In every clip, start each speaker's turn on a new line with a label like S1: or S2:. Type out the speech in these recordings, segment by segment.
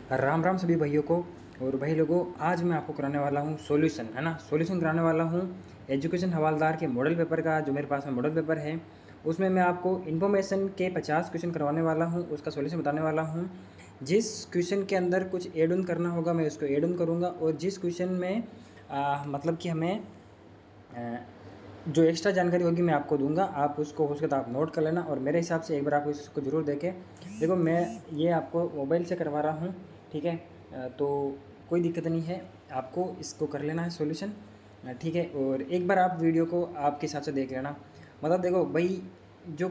S1: राम राम सभी भाइयों को। और भाई लोगों, आज मैं आपको कराने वाला हूँ सॉल्यूशन, है ना। सॉल्यूशन कराने वाला हूँ एजुकेशन हवालदार के मॉडल पेपर का। जो मेरे पास में मॉडल पेपर है उसमें मैं आपको इन्फॉर्मेशन के 50 क्वेश्चन करवाने वाला हूँ, उसका सॉल्यूशन बताने वाला हूँ। जिस क्वेश्चन के अंदर कुछ ऐड ऑन करना होगा मैं उसको ऐड ऑन करूँगा, और जिस क्वेश्चन में मतलब कि हमें जो एक्स्ट्रा जानकारी होगी मैं आपको दूंगा, आप उसको हो सके तो आप नोट कर लेना। और मेरे हिसाब से एक बार आप इसको ज़रूर देखें। देखो, मैं ये आपको मोबाइल से करवा रहा हूँ, ठीक है। तो कोई दिक्कत नहीं है, आपको इसको कर लेना है सॉल्यूशन, ठीक है। और एक बार आप वीडियो को आपके हिसाब से देख लेना। मतलब देखो भाई, जो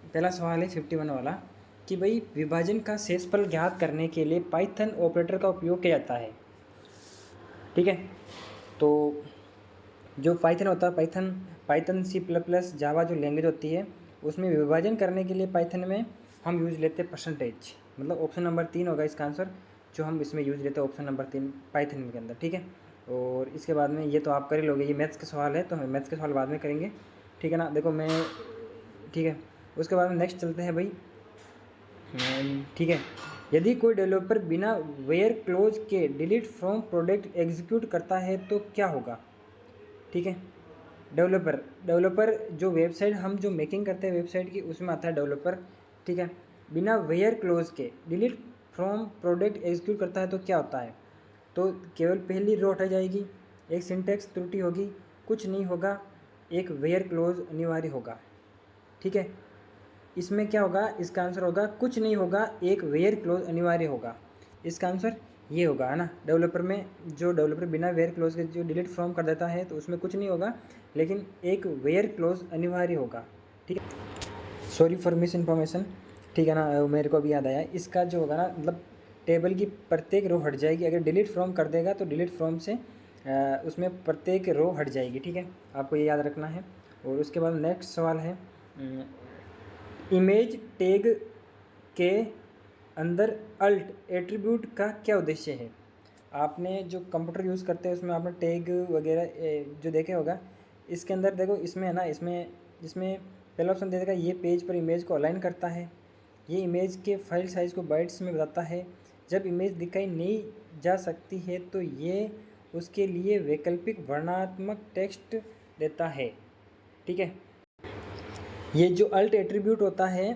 S1: पहला सवाल है 51 वाला, कि भाई विभाजन का शेषफल ज्ञात करने के लिए पाइथन ऑपरेटर का उपयोग किया जाता है, ठीक है। तो जो पाइथन होता है, पाइथन C++ जावा जो लैंग्वेज होती है, उसमें विभाजन करने के लिए पाइथन में हम यूज़ लेते हैं परसेंटेज। मतलब ऑप्शन नंबर 3 होगा इसका आंसर, जो हम इसमें यूज़ लेते हैं ऑप्शन नंबर 3 पाइथन के अंदर, ठीक है। और इसके बाद में ये तो आप कर ही लोगे, ये मैथ्स का सवाल है तो हम मैथ्स के सवाल बाद में करेंगे, ठीक है ना। देखो मैं, ठीक है। उसके बाद में नेक्स्ट चलते हैं भाई, ठीक है। यदि कोई डेवलपर बिना वेयर क्लोज के डिलीट फ्रॉम प्रोडक्ट एग्जीक्यूट करता है तो क्या होगा, ठीक है। डेवलपर जो वेबसाइट हम जो मेकिंग करते हैं वेबसाइट की, उसमें आता है डेवलपर, ठीक है। बिना वेयर क्लोज के डिलीट फ्रॉम प्रोडक्ट एग्जीक्यूट करता है तो क्या होता है। तो केवल पहली रो हटाई जाएगी, एक सिंटेक्स त्रुटि होगी, कुछ नहीं होगा, एक वेयर क्लोज अनिवार्य होगा, ठीक है। इसमें क्या होगा, इसका आंसर होगा कुछ नहीं होगा, एक वेयर क्लोज अनिवार्य होगा। इसका आंसर ये होगा, है ना। डेवलपर में जो डेवलपर बिना वेयर क्लोज के जो डिलीट फ्रॉम कर देता है तो उसमें कुछ नहीं होगा, लेकिन एक वेयर क्लोज अनिवार्य होगा, ठीक है। सॉरी फॉर मिस इन्फॉर्मेशन, ठीक है ना। मेरे को अभी याद आया, इसका जो होगा ना, मतलब टेबल की प्रत्येक रो हट जाएगी। अगर डिलीट फ्रॉम कर देगा तो डिलीट फ्रॉम से उसमें प्रत्येक रो हट जाएगी, ठीक है। आपको ये याद रखना है। और उसके बाद नेक्स्ट सवाल है, इमेज टैग के अंदर अल्ट एट्रीब्यूट का क्या उद्देश्य है। आपने जो कंप्यूटर यूज़ करते हैं उसमें आपने टैग वगैरह जो देखे होगा। इसके अंदर देखो, इसमें है ना, इसमें इसमें पहला ऑप्शन दे देगा, ये पेज पर इमेज को अलाइन करता है, ये इमेज के फाइल साइज़ को बाइट्स में बताता है, जब इमेज दिखाई नहीं जा सकती है तो ये उसके लिए वैकल्पिक वर्णनात्मक टेक्स्ट देता है, ठीक है। ये जो अल्ट एट्रीब्यूट होता है,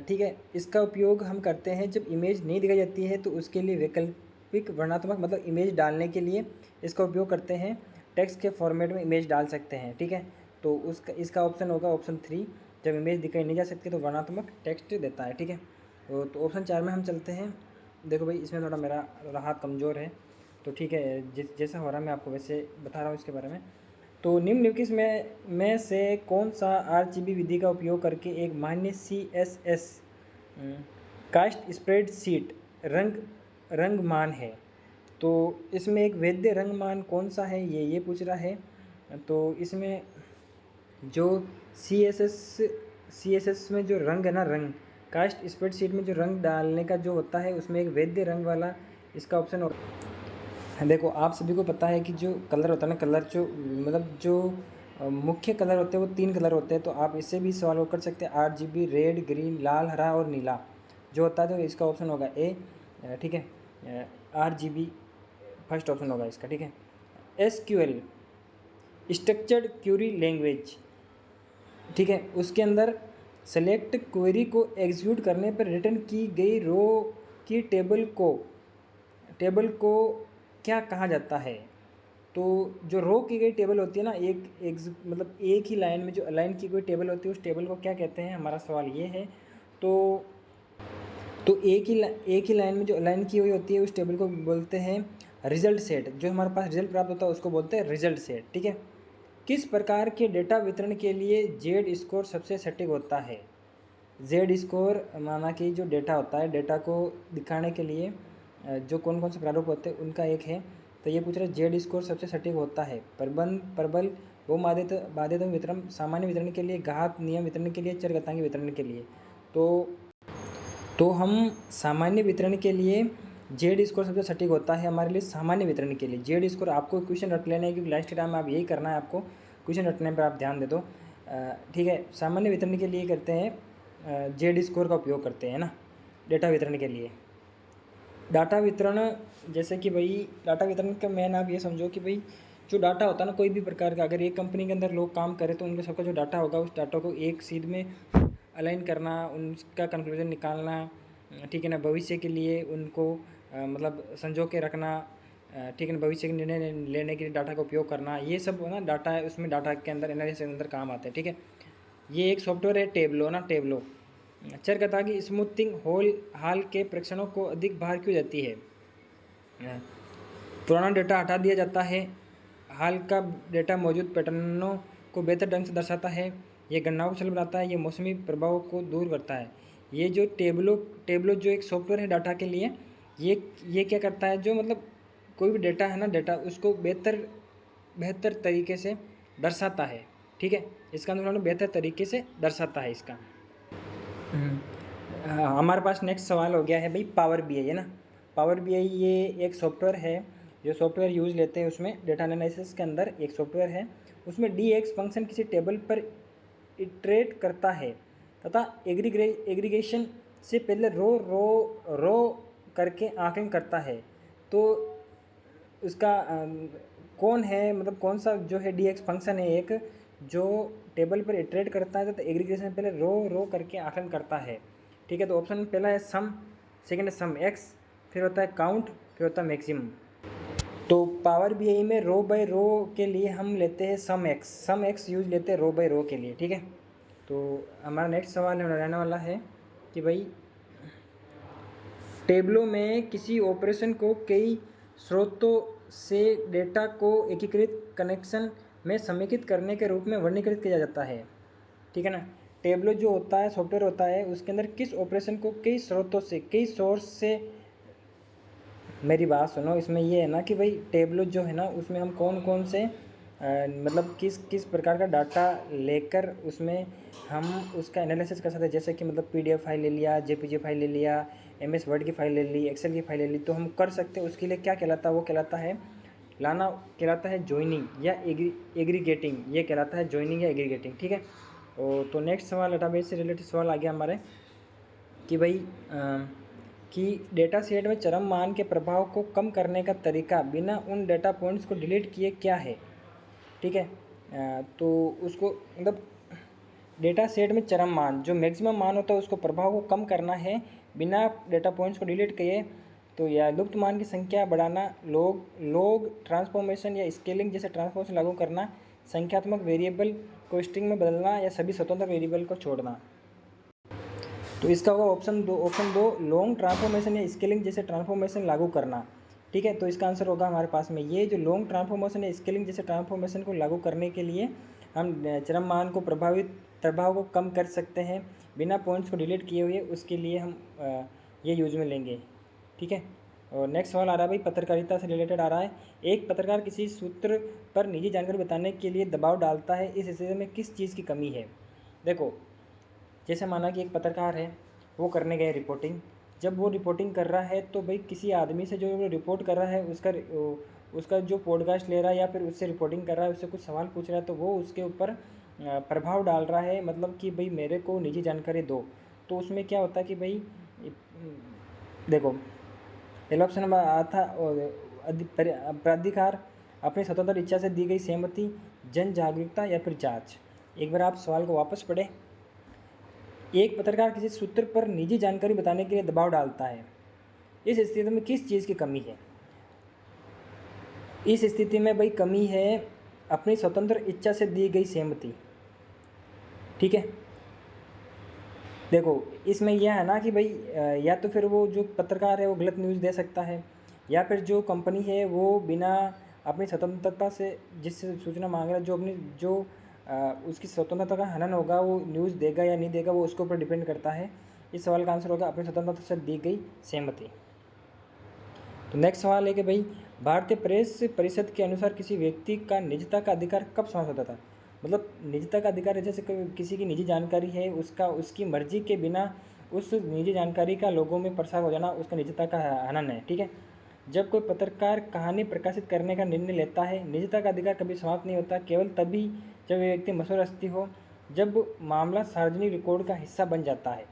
S1: ठीक है, इसका उपयोग हम करते हैं जब इमेज नहीं दिखाई जाती है तो उसके लिए वैकल्पिक वर्णनात्मक, मतलब इमेज डालने के लिए इसका उपयोग करते हैं। टेक्स्ट के फॉर्मेट में इमेज डाल सकते हैं, ठीक है। तो उसका इसका ऑप्शन होगा ऑप्शन 3, जब इमेज दिखाई नहीं जा सकती तो वर्णनात्मक टेक्स्ट देता है, ठीक है। तो ऑप्शन 4 में हम चलते हैं। देखो भाई, इसमें थोड़ा मेरा हाथ कमज़ोर है, तो ठीक है, जैसा हो रहा है मैं आपको वैसे बता रहा हूँ इसके बारे में। तो निम्नलिखित में से कौन सा आरजीबी विधि का उपयोग करके एक मान्य CSS कास्ट स्प्रेडशीट रंग मान है। तो इसमें एक वैध रंग मान कौन सा है, ये पूछ रहा है। तो इसमें जो सी एस एस में जो रंग है ना, रंग कास्ट स्प्रेडशीट में जो रंग डालने का जो होता है, उसमें एक वैध रंग वाला इसका ऑप्शन होगा। देखो, आप सभी को पता है कि जो कलर होता है ना, कलर जो मतलब जो मुख्य कलर होते हैं वो 3 कलर होते हैं। तो आप इससे भी सवाल कर सकते हैं, RGB रेड, ग्रीन, लाल, हरा और नीला जो होता है। तो इसका ऑप्शन होगा ए, ठीक है। RGB फर्स्ट ऑप्शन होगा इसका, ठीक है। SQL स्ट्रक्चर्ड क्यूरी लैंग्वेज, ठीक है, उसके अंदर सेलेक्ट क्वेरी को एग्जीक्यूट करने पर रिटर्न की गई रो की टेबल को क्या कहा जाता है। तो जो रो की गई टेबल होती है ना, मतलब एक ही लाइन में जो अलाइन की गई टेबल होती है, उस टेबल को क्या कहते हैं, हमारा सवाल ये है। तो एक ही लाइन में जो अलाइन की हुई होती है उस टेबल को बोलते हैं रिजल्ट सेट। जो हमारे पास रिजल्ट प्राप्त होता है उसको बोलते हैं रिजल्ट सेट, ठीक है। किस प्रकार के डेटा वितरण के लिए जेड स्कोर सबसे सटीक होता है। जेड स्कोर माना कि जो डेटा होता है, डेटा को दिखाने के लिए जो कौन कौन से प्रारूप होते हैं उनका एक है। तो ये पूछ रहे जेड स्कोर सबसे सटीक होता है प्रबल बहुमादित बाधित वितरण, सामान्य वितरण के लिए, घात नियम वितरण के लिए, चरघातांकी वितरण के लिए। तो हम सामान्य वितरण के लिए जेड स्कोर सबसे सटीक होता है हमारे लिए। सामान्य वितरण के लिए जेड स्कोर आपको क्वेश्चन रट लेना है, क्योंकि लास्ट टाइम आप यही करना है, आपको क्वेश्चन रटने पर आप ध्यान दे दो, ठीक है। सामान्य वितरण के लिए करते हैं जेड स्कोर का उपयोग करते हैं ना, डेटा वितरण के लिए। डाटा वितरण, जैसे कि भाई डाटा वितरण का मेन आप ये समझो कि भाई जो डाटा होता है ना कोई भी प्रकार का, अगर एक कंपनी के अंदर लोग काम करें तो उनके सबका जो डाटा होगा उस डाटा को एक सीध में अलाइन करना, उनका कंक्लूजन निकालना, ठीक है ना, भविष्य के लिए उनको मतलब संजो के रखना, ठीक है ना, भविष्य के निर्णय लेने के लिए डाटा का उपयोग करना, ये सब ना डाटा है, उसमें डाटा के अंदर एनालिसिस के अंदर काम आता है। ठीक है, ये एक सॉफ्टवेयर है टेबलो ना, टेबलो। चर कथा की स्मूथिंग होल हाल के परीक्षणों को अधिक भार क्यों देती है। पुराना डेटा हटा दिया जाता है, हाल का डेटा मौजूद पैटर्नों को बेहतर ढंग से दर्शाता है, ये गणनाओं को सरल बनाता है, ये मौसमी प्रभावों को दूर करता है। ये जो टेबलो जो एक सॉफ्टवेयर है डाटा के लिए, ये क्या करता है, जो मतलब कोई भी डेटा है ना, डेटा उसको बेहतर तरीके से दर्शाता है। ठीक है, इसका मतलब बेहतर तरीके से दर्शाता है इसका। हमारे पास नेक्स्ट सवाल हो गया है भाई पावर बीआई, है ना। पावर बीआई ये एक सॉफ्टवेयर है, जो सॉफ्टवेयर यूज़ लेते हैं उसमें डेटा एनालिसिस के अंदर एक सॉफ्टवेयर है, उसमें dx फंक्शन किसी टेबल पर इटरेट करता है तथा एग्रीगेशन से पहले रो करके आकलन करता है। तो उसका कौन है, मतलब कौन सा जो है dx फंक्शन है एक, जो टेबल पर इटरेट करता है तो एग्रीगेशन से पहले रो करके आकलन करता है। ठीक है, तो ऑप्शन पहला है सम, सेकंड है सम एक्स, फिर होता है काउंट, फिर होता है मैक्सिमम। तो पावर बीआई में रो बाय रो के लिए हम लेते हैं सम एक्स यूज लेते हैं रो बाय रो के लिए। ठीक है, तो हमारा नेक्स्ट सवाल रहने वाला है कि भाई टेबलों में किसी ऑपरेशन को कई स्रोतों से डेटा को एकीकृत कनेक्शन में समेकित करने के रूप में वर्गीकृत किया जाता है। ठीक है ना, टेबलो जो होता है सॉफ्टवेयर होता है उसके अंदर किस ऑपरेशन को कई स्रोतों से, कई सोर्स से, मेरी बात सुनो, इसमें ये है ना कि भाई टेबलो जो है ना उसमें हम कौन कौन से मतलब किस प्रकार का डाटा लेकर उसमें हम उसका एनालिसिस कर सकते हैं। जैसे कि मतलब पीडीएफ फाइल ले लिया, जेपीजी फाइल ले लिया, एमएस वर्ड की फाइल ले ली, एक्सेल की फाइल ले ली, तो हम कर सकते हैं। उसके लिए क्या कहलाता है, वो कहलाता है लाना, कहलाता है जॉइनिंग या एग्रीगेटिंग, ये कहलाता है जॉइनिंग या एग्रीगेटिंग। ठीक है, तो नेक्स्ट सवाल डेटाबेस से रिलेटेड सवाल आ गया हमारे कि भाई कि डेटा सेट में चरम मान के प्रभाव को कम करने का तरीका बिना उन डेटा पॉइंट्स को डिलीट किए क्या है। ठीक है, तो उसको मतलब डेटा सेट में चरम मान जो मैक्सिमम मान होता है उसको प्रभाव को कम करना है बिना डेटा पॉइंट्स को डिलीट किए। तो या लुप्त मान की संख्या बढ़ाना, लोग ट्रांसफॉर्मेशन या स्केलिंग जैसे ट्रांसफॉर्मेशन लागू करना, संख्यात्मक वेरिएबल को स्ट्रिंग में बदलना, या सभी स्वतंत्र वेरिएबल को छोड़ना। तो इसका होगा ऑप्शन दो लॉन्ग ट्रांसफॉर्मेशन या स्केलिंग जैसे ट्रांसफॉर्मेशन लागू करना। ठीक है, तो इसका आंसर होगा हमारे पास में ये जो लॉन्ग ट्रांसफॉर्मेशन या स्केलिंग जैसे ट्रांसफॉर्मेशन को लागू करने के लिए हम चरम मान को प्रभाव को कम कर सकते हैं बिना पॉइंट्स को डिलीट किए हुए, उसके लिए हम ये यूज में लेंगे। ठीक है, और नेक्स्ट सवाल आ रहा है भाई पत्रकारिता से रिलेटेड आ रहा है। एक पत्रकार किसी सूत्र पर निजी जानकारी बताने के लिए दबाव डालता है, इस स्थिति में किस चीज़ की कमी है। देखो, जैसे माना कि एक पत्रकार है, वो करने गए रिपोर्टिंग, जब वो रिपोर्टिंग कर रहा है तो भाई किसी आदमी से जो रिपोर्ट कर रहा है उसका जो पॉडकास्ट ले रहा है या फिर उससे रिपोर्टिंग कर रहा है, उससे कुछ सवाल पूछ रहा है, तो वो उसके ऊपर प्रभाव डाल रहा है, मतलब कि भाई मेरे को निजी जानकारी दो। तो उसमें क्या होता है कि भाई देखो, पहला ऑप्शन था प्राधिकार, अपनी स्वतंत्र इच्छा से दी गई सहमति, जन जागरूकता, या फिर जांच। एक बार आप सवाल को वापस पढ़ें। एक पत्रकार किसी सूत्र पर निजी जानकारी बताने के लिए दबाव डालता है, इस स्थिति में किस चीज़ की कमी है। इस स्थिति में भाई कमी है अपनी स्वतंत्र इच्छा से दी गई सहमति। ठीक है, देखो इसमें यह है ना कि भाई या तो फिर वो जो पत्रकार है वो गलत न्यूज़ दे सकता है, या फिर जो कंपनी है वो बिना अपनी स्वतंत्रता से जिससे सूचना मांग रहा है, जो अपनी जो उसकी स्वतंत्रता का हनन होगा, वो न्यूज़ देगा या नहीं देगा, वो उसके ऊपर डिपेंड करता है। इस सवाल का आंसर होगा अपनी स्वतंत्रता से दी गई सहमति। तो नेक्स्ट सवाल है कि भाई भारतीय प्रेस परिषद के अनुसार किसी व्यक्ति का निजता का अधिकार कब समाप्त होता था। मतलब निजता का अधिकार जैसे किसी की निजी जानकारी है, उसकी मर्जी के बिना उस निजी जानकारी का लोगों में प्रसार हो जाना उसका निजता का हनन है। ठीक है, जब कोई पत्रकार कहानी प्रकाशित करने का निर्णय लेता है, निजता का अधिकार कभी समाप्त नहीं होता, केवल तभी जब वह व्यक्ति मशहूर हस्ती हो, जब मामला सार्वजनिक रिकॉर्ड का हिस्सा बन जाता है।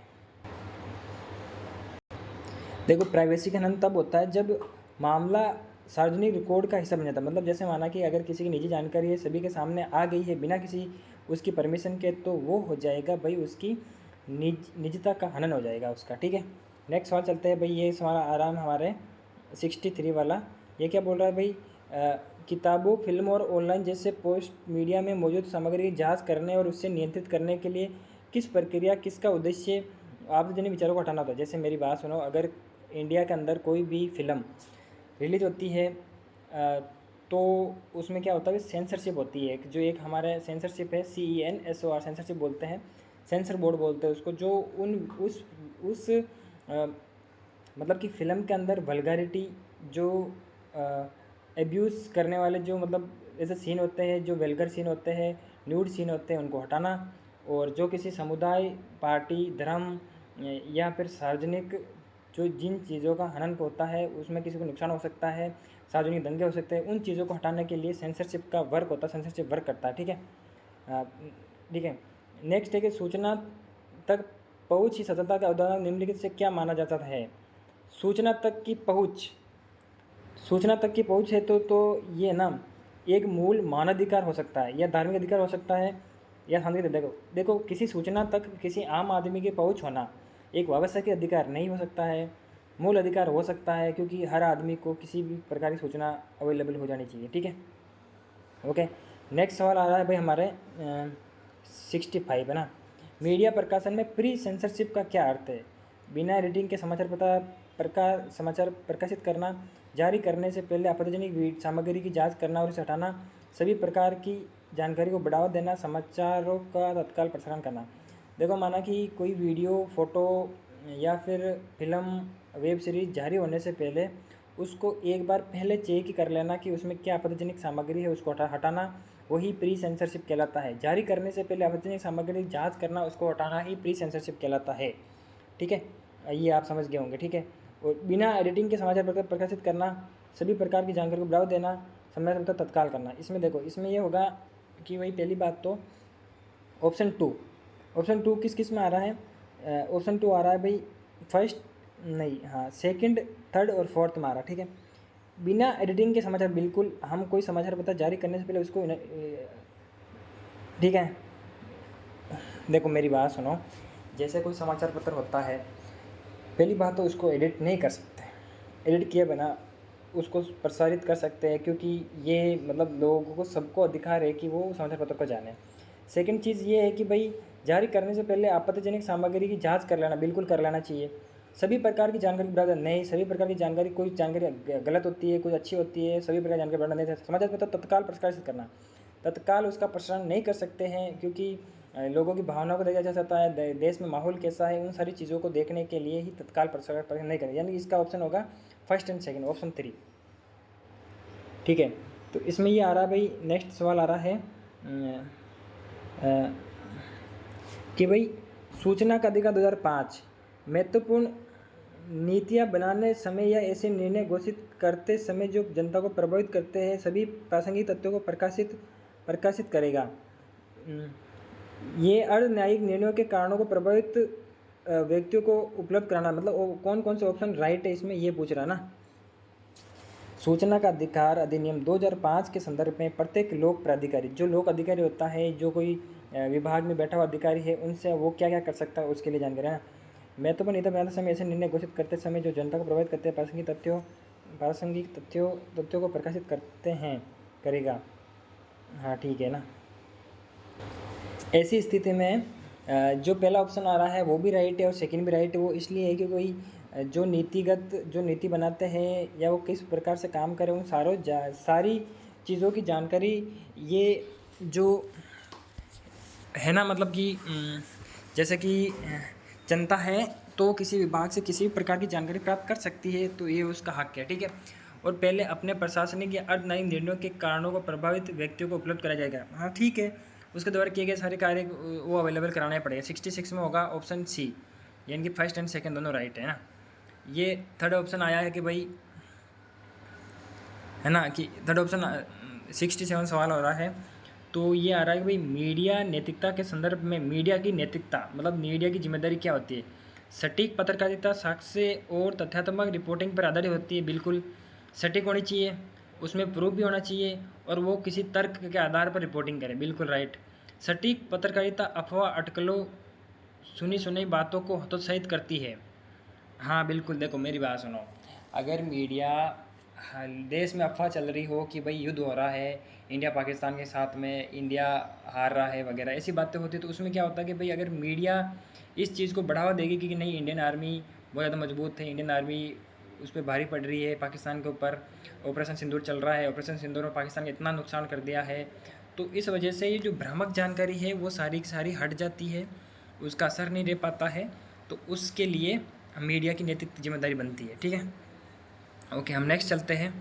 S1: देखो, प्राइवेसी का हनन तब होता है जब मामला सार्वजनिक रिकॉर्ड का हिस्सा बन जाता है। मतलब जैसे माना कि अगर किसी की निजी जानकारी है सभी के सामने आ गई है बिना किसी उसकी परमिशन के, तो वो हो जाएगा भाई उसकी निजता का हनन हो जाएगा उसका। ठीक है, नेक्स्ट सवाल चलते हैं भाई। ये सवाल आ रहा है हमारे 63 वाला। ये क्या बोल रहा है भाई, किताबों, फिल्म और ऑनलाइन जैसे पोस्ट मीडिया में मौजूद सामग्री की जांच करने और उससे नियंत्रित करने के लिए किस प्रक्रिया, किसका उद्देश्य आपत्तिजनक विचारों को हटाना होता है। जैसे मेरी बात सुनो, अगर इंडिया के अंदर कोई भी फिल्म रिलीज होती है तो उसमें क्या होता है, सेंसरशिप होती है। जो एक हमारे सेंसरशिप है, CENSOR सेंसरशिप बोलते हैं, सेंसर बोर्ड बोलते हैं उसको, जो उस मतलब कि फ़िल्म के अंदर वल्गैरिटी, जो एब्यूज़ करने वाले जो मतलब ऐसे सीन होते हैं, जो वेलगर सीन होते हैं, न्यूड सीन होते हैं, उनको हटाना। और जो किसी समुदाय, पार्टी, धर्म या फिर सार्वजनिक जो जिन चीज़ों का हनन होता है उसमें किसी को नुकसान हो सकता है, सार्वजनिक दंगे हो सकते हैं, उन चीज़ों को हटाने के लिए सेंसरशिप का वर्क होता है, सेंसरशिप वर्क करता है। ठीक है, ठीक है। नेक्स्ट है कि सूचना तक पहुँच ही स्वतंत्रता का उदाहरण निम्नलिखित से क्या माना जाता है। सूचना तक की पहुँच, सूचना तक की पहुँच है तो ये ना एक मूल मानवाधिकार हो सकता है, या धार्मिक अधिकार हो सकता है, या सांस्कृतिक। देखो किसी सूचना तक किसी आम आदमी की पहुँच होना एक आवश्यक अधिकार नहीं हो सकता है, मूल अधिकार हो सकता है, क्योंकि हर आदमी को किसी भी प्रकार की सूचना अवेलेबल हो जानी चाहिए। ठीक है, ओके। नेक्स्ट सवाल आ रहा है भाई हमारे 65 है ना। मीडिया प्रकाशन में प्री सेंसरशिप का क्या अर्थ है। बिना एडिटिंग के समाचार प्रकाशित करना, जारी करने से पहले आपत्तिजनक सामग्री की जांच करना और उसे हटाना, सभी प्रकार की जानकारी को बढ़ावा देना, समाचारों का तत्काल प्रसारण करना। देखो, माना कि कोई वीडियो, फोटो या फिर फिल्म, वेब सीरीज जारी होने से पहले उसको एक बार पहले चेक कर लेना कि उसमें क्या आपत्तिजनक सामग्री है, उसको हटाना, वही प्री सेंसरशिप कहलाता है। जारी करने से पहले आपत्तिजनक सामग्री की जांच करना, उसको हटाना ही प्री सेंसरशिप कहलाता है। ठीक है, ये आप समझ गए होंगे। ठीक है, और बिना एडिटिंग के समाचार प्रकाशित करना, सभी प्रकार की जानकारी को बढ़ावा देना, समय तत्काल करना। इसमें देखो, इसमें ये होगा कि वही पहली बात तो ऑप्शन टू किस में आ रहा है। ऑप्शन 2 आ रहा है भाई फर्स्ट, नहीं, हाँ, सेकंड, थर्ड और फोर्थ में आ रहा है। ठीक है, बिना एडिटिंग के समाचार, बिल्कुल हम कोई समाचार पत्र जारी करने से पहले उसको, ठीक है, देखो मेरी बात सुनो। जैसे कोई समाचार पत्र होता है, पहली बात तो उसको एडिट नहीं कर सकते, एडिट किए बिना उसको प्रसारित कर सकते हैं, क्योंकि ये मतलब लोगों को, सबको अधिकार है कि वो समाचार पत्र को जाने। सेकंड चीज़ ये है कि भाई जारी करने से पहले आपत्तिजनक सामग्री की जांच कर लेना, बिल्कुल कर लेना चाहिए। सभी प्रकार की जानकारी बराबर नहीं, सभी प्रकार की जानकारी, कोई जानकारी गलत होती है, कुछ अच्छी होती है, सभी प्रकार की जानकारी बराबर नहीं। समाचार पत्र तत्काल प्रकाशित करना, तत्काल उसका प्रसारण नहीं कर सकते हैं, क्योंकि लोगों की भावनाओं को देखा जा सकता है, देश में माहौल कैसा है, उन सारी चीज़ों को देखने के लिए ही तत्काल प्रसारण नहीं करें। यानी इसका ऑप्शन होगा फर्स्ट एंड सेकंड, ऑप्शन 3। ठीक है, तो इसमें ये आ रहा है भाई, नेक्स्ट सवाल आ रहा है कि भाई सूचना का अधिकार 2005 महत्वपूर्ण नीतियाँ बनाने समय या ऐसे निर्णय घोषित करते समय जो जनता को प्रभावित करते हैं सभी प्रासंगिक तथ्यों को प्रकाशित करेगा। ये अर्ध न्यायिक निर्णयों के कारणों को प्रभावित व्यक्तियों को उपलब्ध कराना, मतलब कौन कौन से ऑप्शन राइट है इसमें, ये पूछ रहा ना। सूचना का अधिकार अधिनियम 2005 के संदर्भ में प्रत्येक लोक प्राधिकारी, जो लोक अधिकारी होता है, जो कोई विभाग में बैठा हुआ अधिकारी है, उनसे वो क्या क्या कर सकता है उसके लिए जानकारी है ना। महत्वपूर्ण नीति बनाते समय ऐसे निर्णय घोषित करते समय जो जनता को प्रभावित करते हैं प्रासंगिक तथ्यों को प्रकाशित करते हैं करेगा। हाँ, ठीक है ना। ऐसी स्थिति में जो पहला ऑप्शन आ रहा है वो भी राइट है और सेकंड भी राइट है। वो इसलिए है कि कोई जो नीति बनाते हैं या वो किस प्रकार से काम करें, उन सारी चीज़ों की जानकारी ये जो है ना, मतलब कि जैसे कि जनता है तो किसी विभाग से किसी भी प्रकार की जानकारी प्राप्त कर सकती है, तो ये उसका हक है। ठीक है, और पहले अपने प्रशासनिक या अर्धन्यायिक निर्णयों के कारणों को प्रभावित व्यक्तियों को उपलब्ध कराया जाएगा। हाँ, ठीक है, उसके द्वारा किए गए सारे कार्य वो अवेलेबल कराने पड़ेगा। 66 में होगा ऑप्शन सी, यानी कि फर्स्ट एंड सेकंड दोनों राइट है ना। ये थर्ड ऑप्शन आया है कि भाई, है ना, कि थर्ड ऑप्शन 67 सवाल हो रहा है, तो ये आ रहा है कि भाई मीडिया नैतिकता के संदर्भ में मीडिया की नैतिकता, मतलब मीडिया की जिम्मेदारी क्या होती है। सटीक पत्रकारिता साक्ष्य और तथ्यात्मक रिपोर्टिंग पर आधारित होती है। बिल्कुल सटीक होनी चाहिए, उसमें प्रूफ भी होना चाहिए और वो किसी तर्क के आधार पर रिपोर्टिंग करे। बिल्कुल राइट। सटीक पत्रकारिता अफवाह, अटकलों, सुनी सुनाई बातों को हतोत्साहित करती है। हाँ बिल्कुल, देखो मेरी बात सुनो, अगर मीडिया देश में अफवाह चल रही हो कि भाई युद्ध हो रहा है इंडिया पाकिस्तान के साथ में, इंडिया हार रहा है वगैरह, ऐसी बातें होती तो उसमें क्या होता है कि भाई अगर मीडिया इस चीज़ को बढ़ावा देगी कि नहीं इंडियन आर्मी बहुत ज़्यादा मजबूत है, इंडियन आर्मी उस पर भारी पड़ रही है पाकिस्तान के ऊपर, ऑपरेशन सिंदूर चल रहा है, ऑपरेशन सिंदूर में पाकिस्तान ने इतना नुकसान कर दिया है, तो इस वजह से ये जो भ्रामक जानकारी है वो सारी की सारी हट जाती है, उसका असर नहीं रह पाता है। तो उसके लिए मीडिया की नैतिक जिम्मेदारी बनती है। ठीक है, ओके हम नेक्स्ट चलते हैं।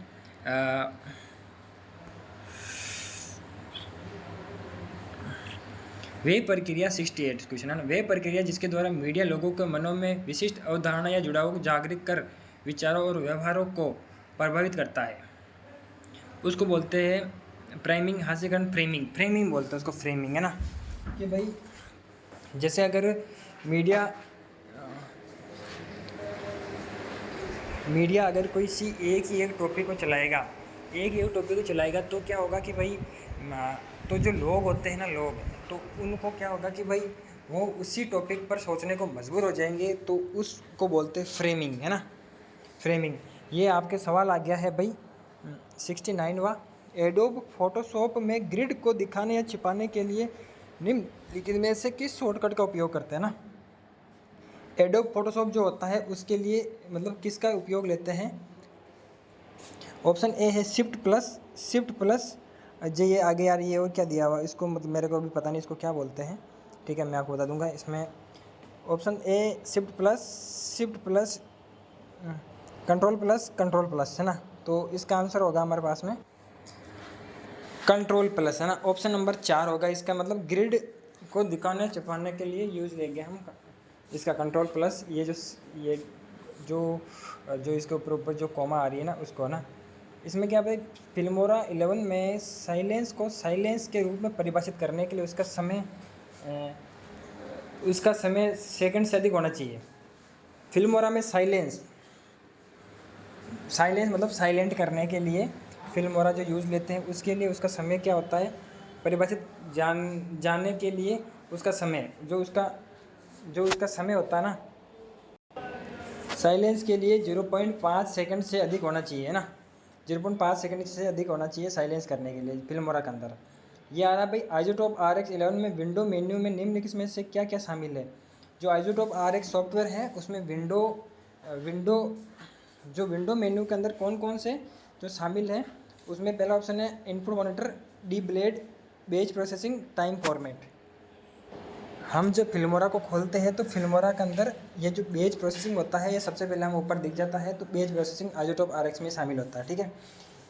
S1: वे प्रक्रिया 68 क्वेश्चन है ना, वे प्रक्रिया जिसके द्वारा मीडिया लोगों के मनों में विशिष्ट अवधारणा या जुड़ाव को जागृत कर विचारों और व्यवहारों को प्रभावित करता है, उसको बोलते हैं प्राइमिंग, हास्यकरण, फ्रेमिंग। फ्रेमिंग बोलते हैं उसको, फ्रेमिंग है ना, कि भाई जैसे अगर मीडिया अगर कोई सी एक ही एक टॉपिक को चलाएगा, तो क्या होगा कि भाई तो जो लोग होते हैं ना, लोग तो उनको क्या होगा कि भाई वो उसी टॉपिक पर सोचने को मजबूर हो जाएंगे, तो उसको बोलते हैं फ्रेमिंग, है ना, फ्रेमिंग। ये आपके सवाल आ गया है भाई 69वां, एडोब फोटोशॉप में ग्रिड को दिखाने या छिपाने के लिए निम्नलिखित में से किस शॉर्टकट का उपयोग करते हैं ना। एडोब फोटोशॉप जो होता है उसके लिए मतलब किसका उपयोग लेते हैं। ऑप्शन ए है शिफ्ट प्लस जो ये आगे यार ये और क्या दिया हुआ इसको, मतलब मेरे को भी पता नहीं इसको क्या बोलते हैं। ठीक है मैं आपको बता दूंगा। इसमें option A shift plus control plus है ना, तो इसका आंसर होगा हमारे पास में कंट्रोल प्लस, है ना। ऑप्शन नंबर 4 होगा इसका, मतलब ग्रिड को दिखाने छिपाने के लिए यूज लेंगे हम इसका कंट्रोल प्लस। ये जो इसके ऊपर जो कॉमा आ रही है ना उसको ना। इसमें क्या भाई फिल्मोरा 11 में साइलेंस को साइलेंस के रूप में परिभाषित करने के लिए उसका समय सेकंड से अधिक होना चाहिए। फिल्मोरा में साइलेंस मतलब साइलेंट करने के लिए फिल्मोरा जो यूज़ लेते हैं उसके लिए उसका समय क्या होता है परिभाषित जानने के लिए उसका समय जो उसका समय होता है ना साइलेंस के लिए 0.5 सेकंड से अधिक होना चाहिए, है ना। 0.5 सेकंड से अधिक होना चाहिए साइलेंस करने के लिए फिल्मोरा के अंदर। ये आ रहा भाई आइसोटॉप RX 11 में विंडो मेन्यू में निम्नलिखित में से क्या क्या शामिल है। जो आइसोटॉप RX सॉफ्टवेयर है उसमें विंडो मेन्यू के अंदर कौन कौन से जो शामिल है, उसमें पहला ऑप्शन है इनपुट मॉनिटर, डी ब्लेड, बेज प्रोसेसिंग, टाइम फॉर्मेट। हम जब फिल्मोरा को खोलते हैं तो फिल्मोरा के अंदर ये जो बेज प्रोसेसिंग होता है ये सबसे पहले हम ऊपर दिख जाता है, तो बेज प्रोसेसिंग आइसोटॉप RX में शामिल होता है। ठीक है।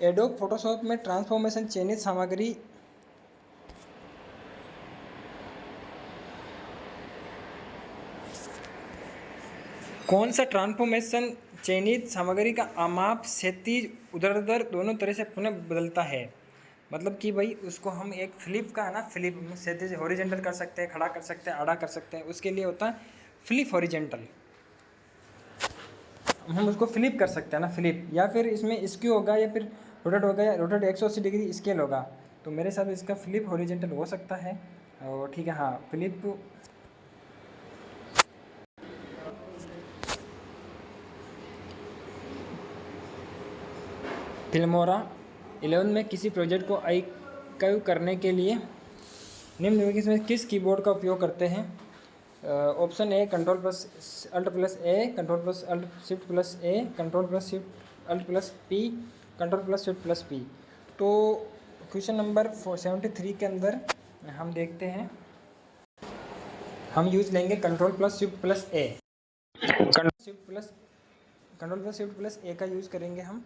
S1: एडोब फोटोशॉप में ट्रांसफॉर्मेशन चयनित सामग्री कौन सा ट्रांसफॉर्मेशन चयनित सामग्री का आमाप क्षैतिज ऊर्ध्वाधर दोनों तरह से पुनः बदलता है। मतलब कि भाई उसको हम एक फ्लिप का है ना, फ्लिप क्षैतिज हॉरिजेंटल कर सकते हैं, खड़ा कर सकते हैं, आड़ा कर सकते हैं, उसके लिए होता है फ्लिप हॉरिजेंटल। हम उसको फ्लिप कर सकते हैं ना, फ्लिप, या फिर इसमें स्क्यू होगा या फिर रोटेट होगा या रोटेट 180 डिग्री स्केल होगा, तो मेरे साथ इसका फ्लिप हॉरिजेंटल हो सकता है। और ठीक है हाँ फ्लिप फिल्मोरा 11 में किसी प्रोजेक्ट को आर्काइव करने के लिए निम्नलिखित में किस कीबोर्ड का उपयोग करते हैं। Option A control plus alt plus A, control plus alt shift plus A, control plus shift alt plus P, control plus shift plus P. तो क्वेश्चन नंबर 73 के अंदर हम देखते हैं, हम यूज लेंगे control plus shift plus A, control plus shift plus A का use करेंगे हम।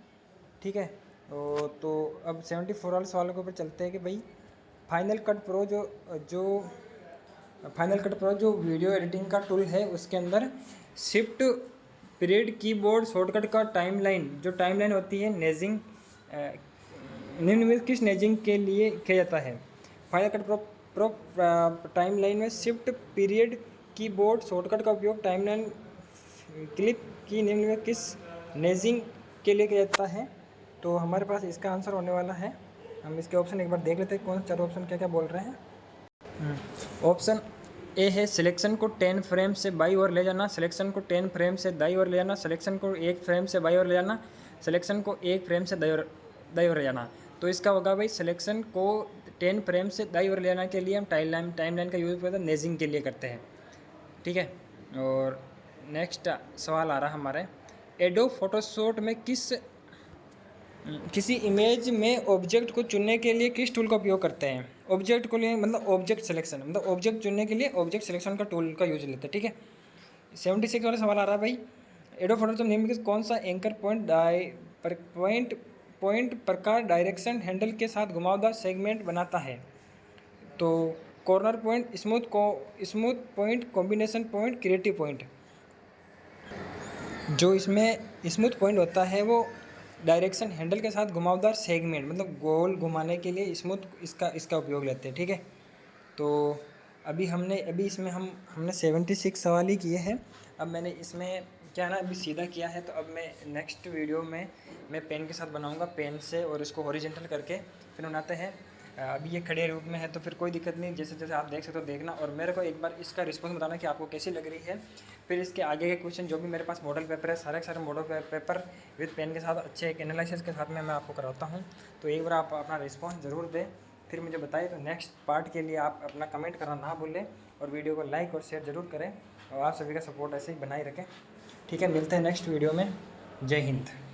S1: ठीक है। तो अब 74 वाले सवालों के ऊपर चलते हैं कि भाई फाइनल कट प्रो जो वीडियो एडिटिंग का टूल है उसके अंदर शिफ्ट पीरियड कीबोर्ड शॉर्टकट का जो टाइमलाइन होती है नेजिंग निम्नलिखित किस नेजिंग के लिए किया जाता है। फाइनल कट प्रो टाइमलाइन में शिफ्ट पीरियड कीबोर्ड शॉर्टकट का उपयोग टाइमलाइन क्लिप की निम्नलिखित किस नेजिंग के लिए किया जाता है? तो हमारे पास इसका आंसर होने वाला है, हम इसके ऑप्शन एक बार देख लेते हैं कौन से 4 ऑप्शन क्या क्या बोल रहे हैं। ऑप्शन ए है सिलेक्शन को 10 फ्रेम से बाई ओर ले जाना, सिलेक्शन को 10 फ्रेम से दाई ओर ले जाना, सिलेक्शन को 1 फ्रेम से बाई ओर ले जाना, सिलेक्शन को 1 फ्रेम से दाई ओर ले जाना। तो इसका होगा भाई सिलेक्शन को 10 फ्रेम से दाई ओर ले जाने के लिए हम टाइमलाइन का यूज़ करते हैं, नेजिंग के लिए करते हैं, ठीक है। और नेक्स्ट सवाल आ रहा है हमारे, एडोब फोटोशॉप में किसी इमेज में ऑब्जेक्ट को चुनने के लिए किस टूल का उपयोग करते हैं? ऑब्जेक्ट को लिए मतलब ऑब्जेक्ट सिलेक्शन, मतलब ऑब्जेक्ट चुनने के लिए ऑब्जेक्ट सिलेक्शन का टूल का यूज लेते हैं, ठीक है। 76 वाला सवाल आ रहा है भाई, एडोब फोटोशॉप निम्नलिखित कौन सा एंकर पॉइंट प्रकार डायरेक्शन हैंडल के साथ घुमावदार सेगमेंट बनाता है? तो corner point, smooth point, combination point, creative point. जो इसमें स्मूथ पॉइंट होता है वो डायरेक्शन हैंडल के साथ घुमावदार सेगमेंट, मतलब गोल घुमाने के लिए स्मूथ इसका उपयोग लेते हैं, ठीक है। तो अभी इसमें हमने 76 सवाल ही किए हैं। अब मैंने इसमें क्या है ना, अभी सीधा किया है, तो अब मैं नेक्स्ट वीडियो में मैं पेन के साथ बनाऊंगा, पेन से, और इसको हॉरिजॉन्टल करके फिर बनाते हैं। अभी ये खड़े रूप में है तो फिर कोई दिक्कत नहीं, जैसे जैसे आप देख सकते हो देखना, और मेरे को एक बार इसका रिस्पॉन्स बताना कि आपको कैसी लग रही है। फिर इसके आगे के क्वेश्चन जो भी मेरे पास मॉडल पेपर है, सारे के सारे मॉडल पेपर विद पेन के साथ अच्छे एक एनालिसिस के साथ में मैं आपको कराता हूँ। तो एक बार आप अपना रिस्पॉन्स ज़रूर दें, फिर मुझे बताइए। तो नेक्स्ट पार्ट के लिए आप अपना कमेंट करना ना भूलें, और वीडियो को लाइक और शेयर ज़रूर करें, और आप सभी का सपोर्ट ऐसे ही बनाए रखें, ठीक है। मिलते हैं नेक्स्ट वीडियो में। जय हिंद।